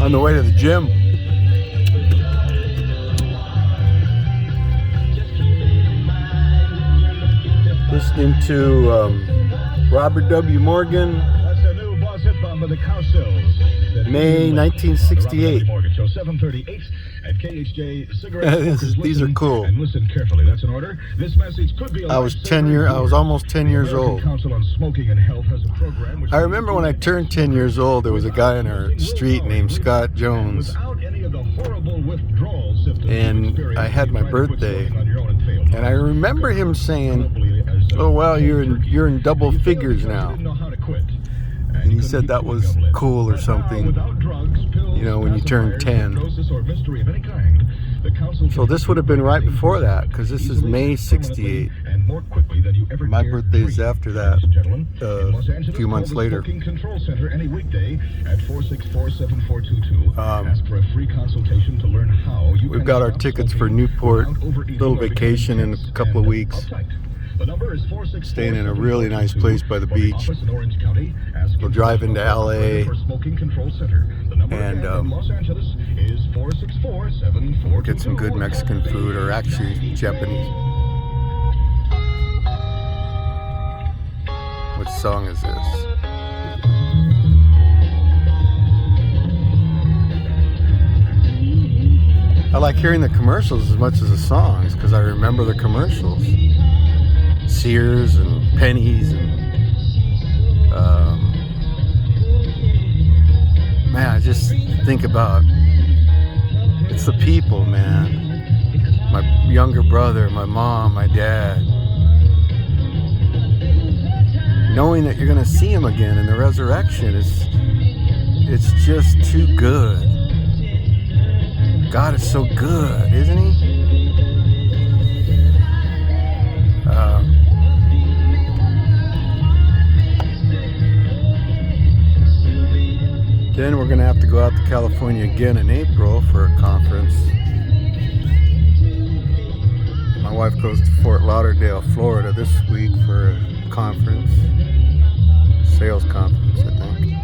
on the way to the gym. Listening to Robert W. Morgan, May 1968. These are cool. I was almost 10 years old. I remember when I turned 10 years old, there was a guy in our street named Scott Jones, and I had my birthday, and I remember him saying, "Oh wow, you're in double figures now." And he said that was cool or something, you know, when you turn 10. So this would have been right before that, because this is May 68. My birthday is after that, a few months later. We've got our tickets for Newport, little vacation in a couple of weeks. Staying in a really nice place by the beach. We'll drive into LA and get some good Mexican food, or actually Japanese. What song is this? I like hearing the commercials as much as the songs, because I remember the commercials. Sears and Pennies and man, I just think about it's the people, man. My younger brother, my mom, my dad. Knowing that you're gonna see him again in the resurrection it's just too good. God is so good, isn't he? Then we're going to have to go out to California again in April for a conference. My wife goes to Fort Lauderdale, Florida this week for a conference. Sales conference, I think.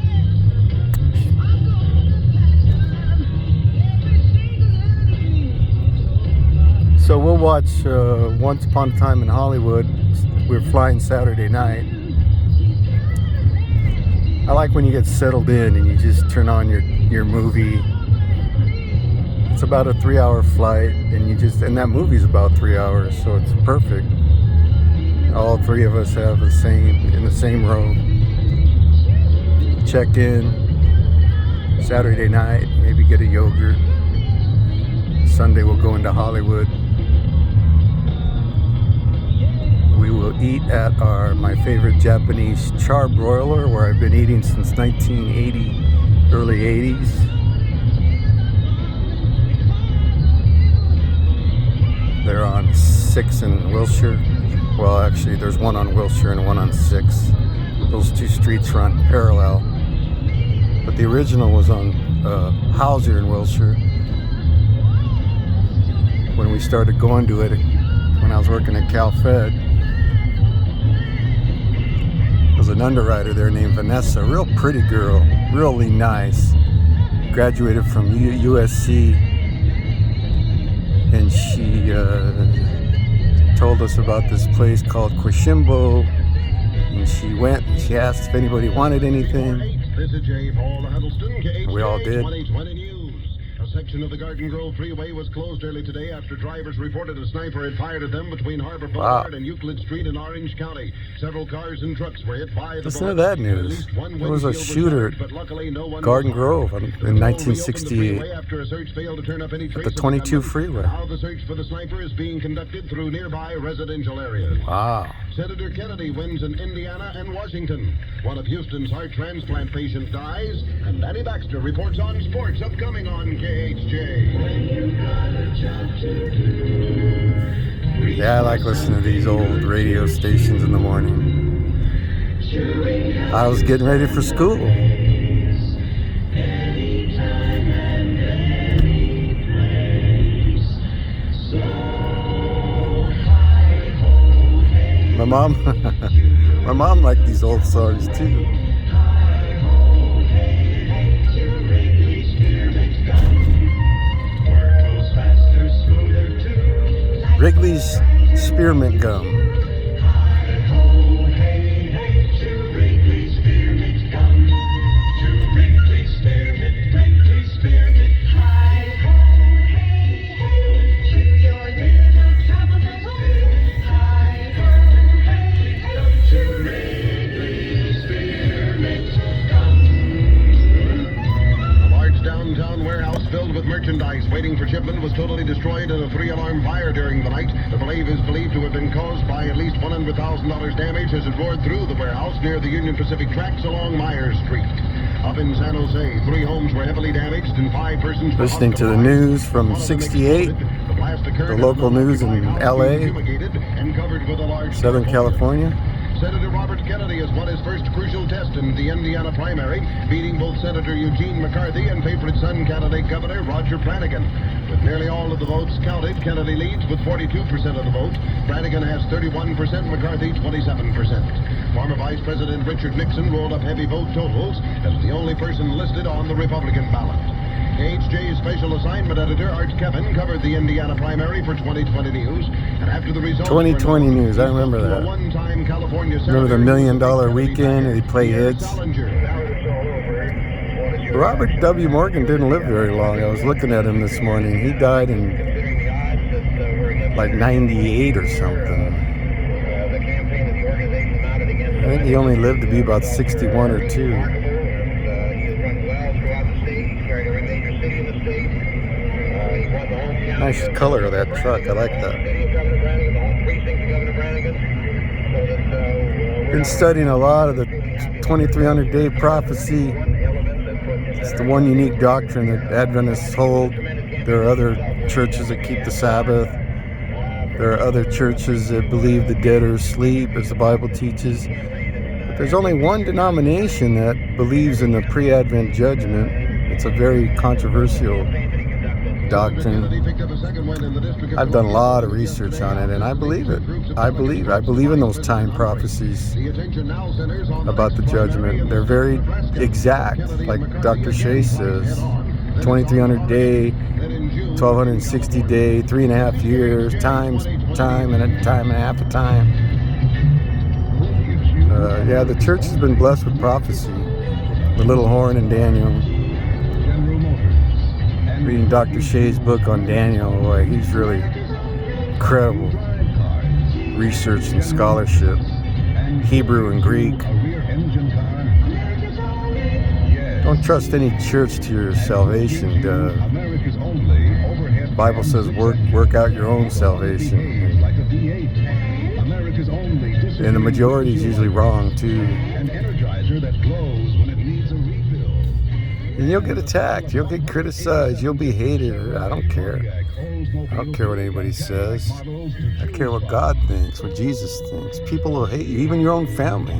So we'll watch Once Upon a Time in Hollywood. We're flying Saturday night. I like when you get settled in and you just turn on your movie. It's about a 3-hour flight, and that movie's about 3 hours, so it's perfect. All three of us have in the same row. Check in Saturday night, maybe get a yogurt. Sunday we'll go into Hollywood. We will eat at my favorite Japanese charbroiler, where I've been eating since 1980, early 80s. They're on 6th and Wilshire. Well, actually, there's one on Wilshire and one on 6th. Those two streets run parallel. But the original was on Hauser and Wilshire. When we started going to it, when I was working at CalFed, there was an underwriter there named Vanessa, a real pretty girl, really nice. Graduated from USC, and she told us about this place called Quishimbo, and she went and she asked if anybody wanted anything. We all did. A section of the Garden Grove Freeway was closed early today after drivers reported a sniper had fired at them between Harbor Boulevard and Euclid Street in Orange County. Several cars and trucks were hit by the bullets. Listen to that news. There was a shooter at Garden Grove in 1968 at the 22 freeway. Now the search for the sniper is being conducted through nearby residential areas. Wow. Senator Kennedy wins in Indiana and Washington. One of Houston's heart transplant patients dies, and Danny Baxter reports on sports upcoming on KHJ. Yeah, I like listening to these old radio stations in the morning. I was getting ready for school. My mom liked these old songs too. merchandise waiting for shipment was totally destroyed in a 3-alarm fire during the night. The blaze is believed to have been caused by at least $100,000 damage as it roared through the warehouse near the Union Pacific tracks along Myers Street. Up in San Jose, 3 homes were heavily damaged and 5 persons were Listening to the news from 68, the local news in LA, Southern California. Senator Robert Kennedy has won his first crucial test in the Indiana primary, beating both Senator Eugene McCarthy and favorite son candidate Governor Roger Brannigan. With nearly all of the votes counted, Kennedy leads with 42% of the vote. Brannigan has 31%, McCarthy 27%. Former Vice President Richard Nixon rolled up heavy vote totals as the only person listed on the Republican ballot. KHJ's special assignment editor Art Kevin covered the Indiana primary for 2020 News, and after the results 2020 News, I remember that. Remember the $1 Million Weekend, and he played hits. Robert W. Morgan didn't live very long. I was looking at him this morning. He died in like 98 or something. I think he only lived to be about 61 or 2. Nice color of that truck. I like that. Been studying a lot of the 2300-day prophecy. It's the one unique doctrine that Adventists hold. There are other churches that keep the Sabbath. There are other churches that believe the dead are asleep, as the Bible teaches. But there's only one denomination that believes in the pre-Advent judgment. It's a very controversial doctrine. I've done a lot of research on it, and I believe it. I believe in those time prophecies about the judgment. They're very exact, like Dr. Shea says. 2300 day, 1260 day, 3.5 years, time and a half of time. Yeah, the church has been blessed with prophecy. The Little Horn and Daniel. Reading Dr. Shea's book on Daniel, boy, he's really incredible research and scholarship, Hebrew and Greek. Don't trust any church to your salvation. The Bible says work out your own salvation. And the majority is usually wrong too. And you'll get attacked, you'll get criticized, you'll be hated. I don't care. I don't care what anybody says. I care what God thinks, what Jesus thinks. People will hate you, even your own family.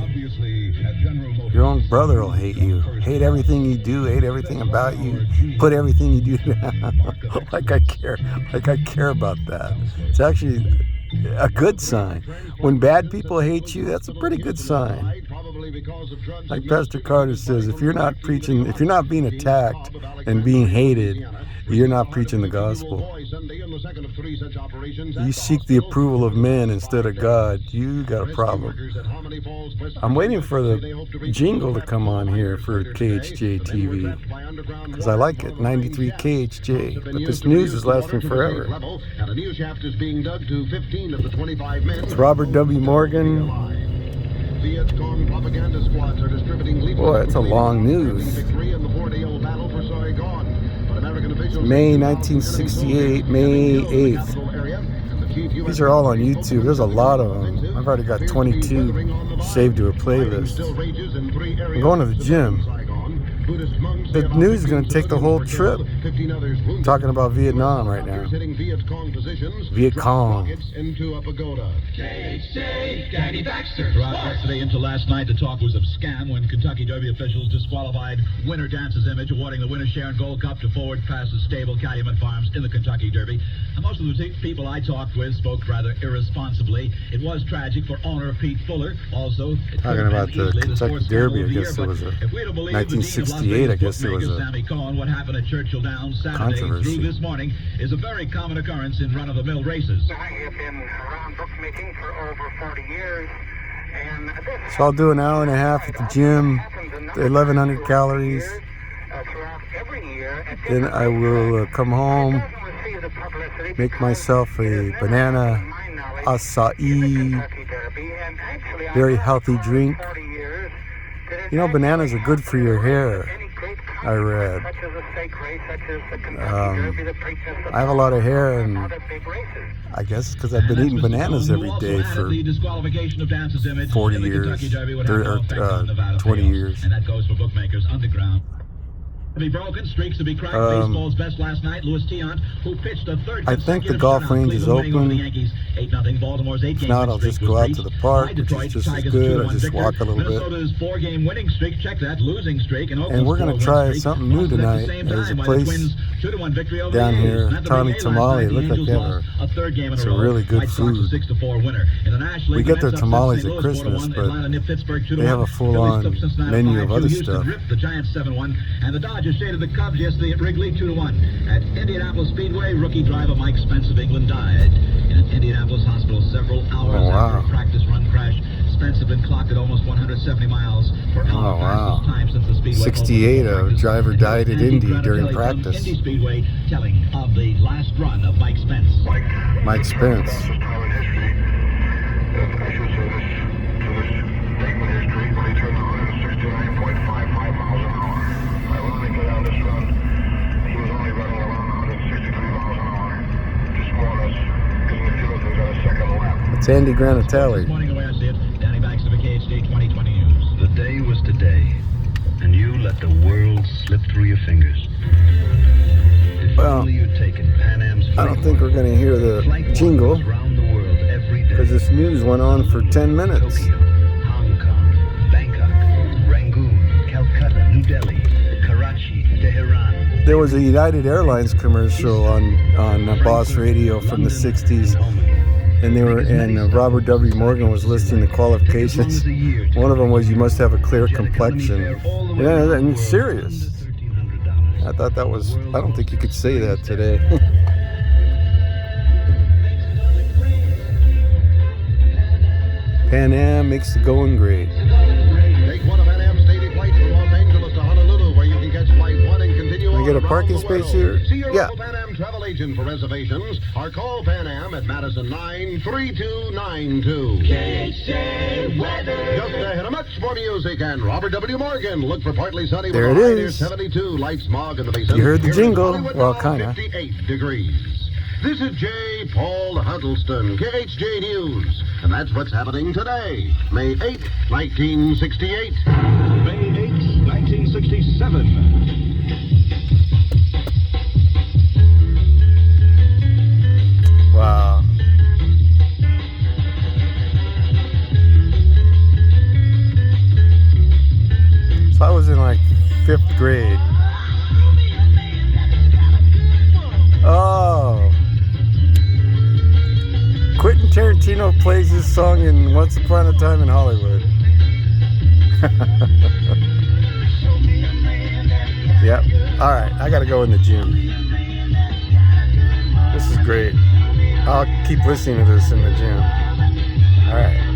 Your own brother will hate you. Hate everything you do, hate everything about you, put everything you do down. Like I care about that. It's actually a good sign. When bad people hate you, that's a pretty good sign. Like Pastor Carter says, if you're not being attacked and being hated, you're not preaching the gospel. You seek the approval of men instead of God, you got a problem. I'm waiting for the jingle to come on here for KHJ TV, because I like it, 93 KHJ, but this news is lasting forever. It's Robert W. Morgan. Boy, it's a long news. It's May 1968, May 8th. These are all on YouTube. There's a lot of them. I've already got 22 saved to a playlist. I'm going to the gym. The news is going to take the whole trip. I'm talking about Vietnam right now. Viet Cong. Danny Baxter. Throughout yesterday into last night, the talk was of scam when Kentucky Derby officials disqualified Winter Dance's image, awarding the winner Sharon Gold Cup to Forward Passes Stable Calumet Farms in the Kentucky Derby. And most of the people I talked with spoke rather irresponsibly. It was tragic for owner Pete Fuller. Also, talking about the Kentucky Derby, I guess there was a 1968. I guess there was a what happened at Churchill Downs Saturday through this morning is a very common occurrence in run-of-the-mill races. I have been around bookmaking for over 40 years. So I'll do an hour and a half at the gym, 1,100 calories. Then I will come home, make myself a banana acai, very healthy drink. You know, bananas are good for your hair. great I read. such as the stake race, such as the Kentucky Derby, the Preakness, I have a lot of hair, and other big races. I guess because I've been eating bananas every day for 40 years, or 20 years. And that goes for bookmakers underground. To be broken, streaks to be cracked. Baseball's best last night, Louis Tiant, who pitched a third I think the golf range is open. If not, I'll just go out to the park, which is just as good. I just walk a little bit. Minnesota's 4-game winning streak, check that, losing streak. And we're going to try something new tonight. There's a place down here, Tommy Tamale. Look like they have it's a really good food. We get their tamales at Christmas, but they have a full-on menu of other stuff. The Giants 7-1, and the Dodgers shaded the Cubs yesterday at Wrigley 2-1. At Indianapolis Speedway, rookie driver Mike Spence of England died in an Indianapolis hospital several hours after a practice run crash. Spence had been clocked at almost 170 miles per hour. Fastest time since the Speedway. 68, a driver died at Indy during practice. Indy Speedway telling of the last run of Mike Spence. Mike Spence. It's Andy Granatelli. Morning away, I see it. Danny Baxter, KHD 2020 News. The day was today, and you let the world slip through your fingers. If Well, only you'd taken Pan Am's I don't think we're going to hear the jingle around the world every day. because this news went on for 10 minutes. Tokyo, Hong Kong, Bangkok, Rangoon, Calcutta, New Delhi, Karachi, Tehran. There was a United Airlines commercial on Boss Radio from the 60s, and they were and Robert W. Morgan was listing the qualifications. One of them was you must have a clear complexion. Yeah, I'm serious. I thought that was. I don't think you could say that today. Pan Am makes the going great. Take one of Pan Am's daily flights from Los Angeles to Honolulu, where you can catch flight 1 and continue Can I on get a around parking the space world. here? See your Yeah. local Pan Am travel agent for reservations, or call Pan Am at Madison 93292. KHJ weather. Just ahead of much more music and Robert W. Morgan. Look for partly sunny with There a it high near is. 72. Light smog in the basin. You heard the Here is jingle. Hollywood Well, now, kinda. 58 degrees. This is J. Paul Huddleston, KHJ News. And that's what's happening today, May 8, 1968. May 8, 1967. Wow. So I was in like 5th grade. Oh. Quentin Tarantino plays this song in Once Upon a Time in Hollywood. Yep. All right, I gotta go in the gym. This is great. I'll keep listening to this in the gym. All right.